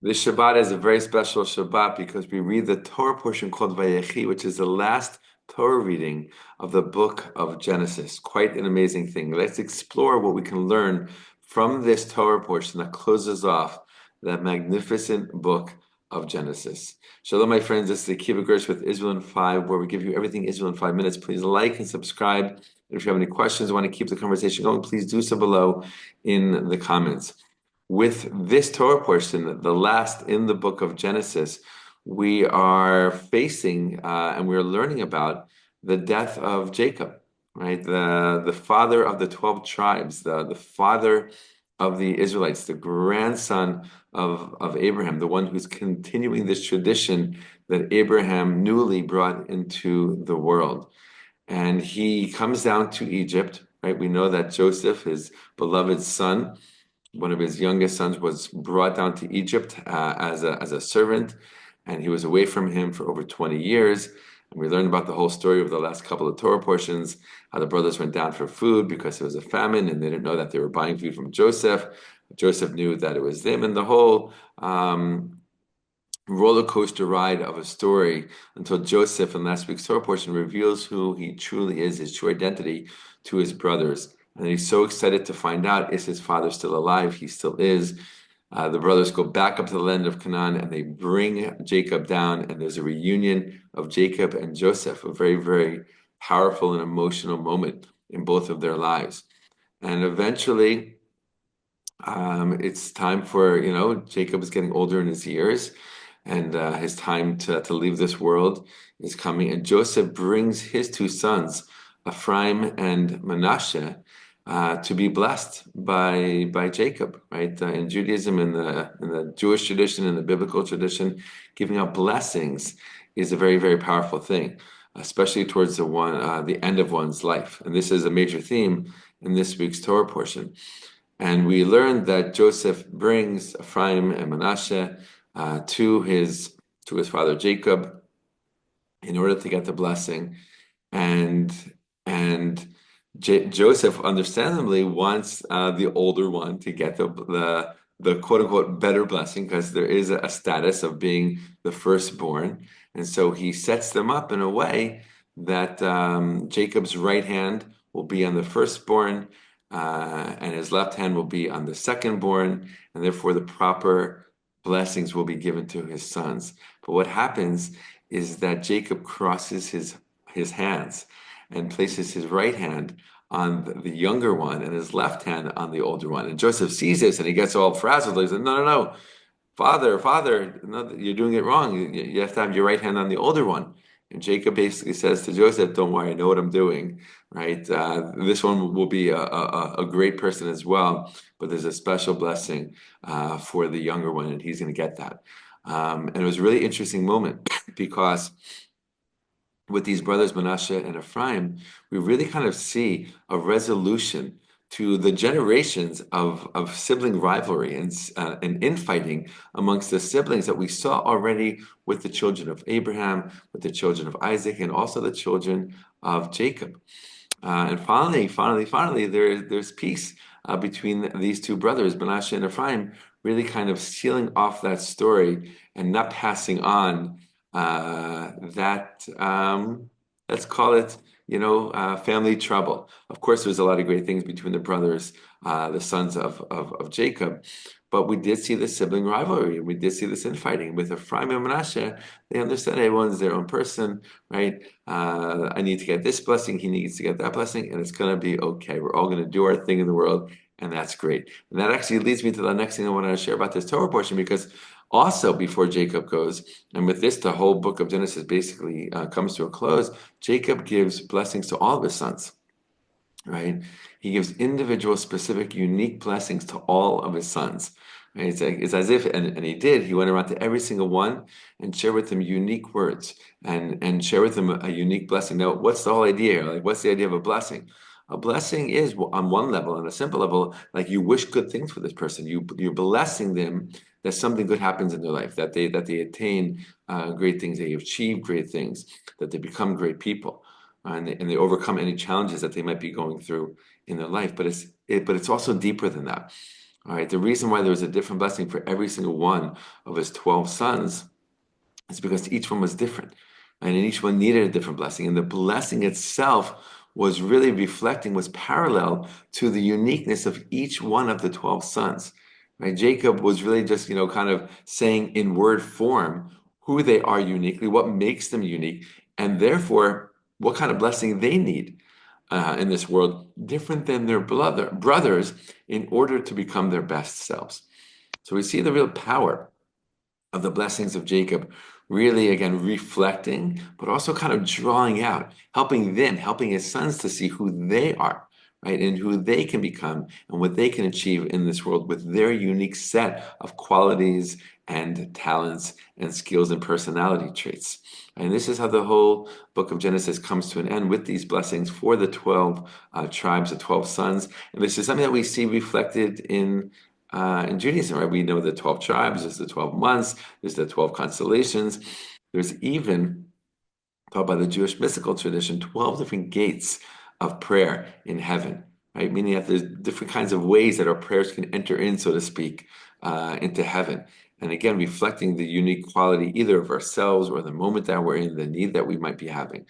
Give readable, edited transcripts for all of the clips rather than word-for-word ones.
This Shabbat is a very special Shabbat because we read the Torah portion called Vayechi, which is the last Torah reading of the book of Genesis. Quite an amazing thing. Let's explore what we can learn from this Torah portion that closes off that magnificent book of Genesis. Shalom, my friends. This is the Kiva Gersh with Israel in 5, where we give you everything Israel in 5 minutes. Please like and subscribe. And if you have any questions, want to keep the conversation going, please do so below in the comments. With this Torah portion, the last in the book of Genesis, we are facing and we're learning about the death of Jacob, right? The father of the 12 tribes, the father of the Israelites, the grandson of Abraham, the one who's continuing this tradition that Abraham newly brought into the world. And he comes down to Egypt, right? We know that Joseph, his beloved son, one of his youngest sons, was brought down to Egypt as a servant, and he was away from him for over 20 years. And we learned about the whole story of the last couple of Torah portions, how the brothers went down for food because it was a famine, and they didn't know that they were buying food from Joseph. Joseph knew that it was them, and the whole roller coaster ride of a story until Joseph in last week's Torah portion reveals who he truly is, his true identity to his brothers. And he's so excited to find out, is his father still alive? He still is. The brothers go back up to the land of Canaan and they bring Jacob down, and there's a reunion of Jacob and Joseph, a very, very powerful and emotional moment in both of their lives. And eventually, it's time for, Jacob is getting older in his years, and his time to leave this world is coming. And Joseph brings his two sons, Ephraim and Manasseh, to be blessed by Jacob, right? In Judaism, in the Jewish tradition, in the biblical tradition, giving out blessings is a very, very powerful thing, especially towards the end of one's life. And this is a major theme in this week's Torah portion. And we learned that Joseph brings Ephraim and Manasseh to his father Jacob in order to get the blessing, and Joseph understandably wants the older one to get the quote unquote better blessing, because there is a status of being the firstborn, and so he sets them up in a way that Jacob's right hand will be on the firstborn, and his left hand will be on the secondborn, and therefore the proper blessings will be given to his sons. But what happens is that Jacob crosses his hands and places his right hand on the younger one and his left hand on the older one. And Joseph sees this and he gets all frazzled. He says, no, no, no, father, no, you're doing it wrong. You have to have your right hand on the older one. And Jacob basically says to Joseph, don't worry, I know what I'm doing, right? This one will be a great person as well, but there's a special blessing for the younger one, and he's going to get that. And it was a really interesting moment because with these brothers, Manasseh and Ephraim, we really kind of see a resolution to the generations of sibling rivalry and infighting amongst the siblings that we saw already with the children of Abraham, with the children of Isaac, and also the children of Jacob. And finally, there's peace between these two brothers, Manasseh and Ephraim, really kind of sealing off that story and not passing on that, let's call it, family trouble. Of course, there's a lot of great things between the brothers, the sons of Jacob, but we did see the sibling rivalry. We did see this infighting with Ephraim and Manasseh. They understand everyone's their own person, right? I need to get this blessing. He needs to get that blessing, and it's going to be okay. We're all going to do our thing in the world, and that's great. And that actually leads me to the next thing I want to share about this Torah portion, because also before Jacob goes, and with this, the whole book of Genesis basically comes to a close, Jacob gives blessings to all of his sons, right? He gives individual, specific, unique blessings to all of his sons. Right? It's as if, and he did, he went around to every single one and shared with them unique words and share with them a unique blessing. Now, what's the whole idea here? Like, what's the idea of a blessing? A blessing is, on one level, on a simple level, like you wish good things for this person. You're blessing them that something good happens in their life, that they attain great things, they achieve great things, that they become great people, and they overcome any challenges that they might be going through in their life. But it's also deeper than that. All right, the reason why there was a different blessing for every single one of his 12 sons is because each one was different, and each one needed a different blessing. And the blessing itself was really reflecting, was parallel to the uniqueness of each one of the 12 sons. Right? Jacob was really just, kind of saying in word form who they are uniquely, what makes them unique, and therefore what kind of blessing they need in this world, different than their brothers, in order to become their best selves. So we see the real power of the blessings of Jacob, really again reflecting, but also kind of drawing out, helping his sons to see who they are, right, and who they can become and what they can achieve in this world with their unique set of qualities and talents and skills and personality traits. And this is how the whole book of Genesis comes to an end with these blessings for the 12 tribes, the 12 sons. And this is something that we see reflected in Judaism, right? We know the 12 tribes, there's the 12 months, there's the 12 constellations. There's even, taught by the Jewish mystical tradition, 12 different gates of prayer in heaven, right? Meaning that there's different kinds of ways that our prayers can enter in, so to speak, into heaven. And again, reflecting the unique quality either of ourselves or the moment that we're in, the need that we might be having,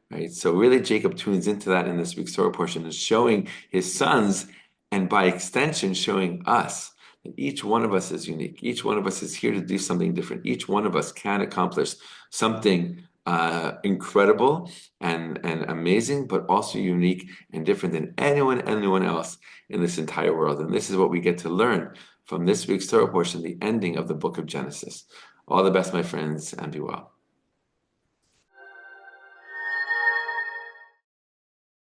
right? So really, Jacob tunes into that in this week's Torah portion and showing his sons, and by extension, showing us that each one of us is unique. Each one of us is here to do something different. Each one of us can accomplish something incredible and amazing, but also unique and different than anyone else in this entire world. And this is what we get to learn from this week's Torah portion, the ending of the book of Genesis. All the best, my friends, and be well.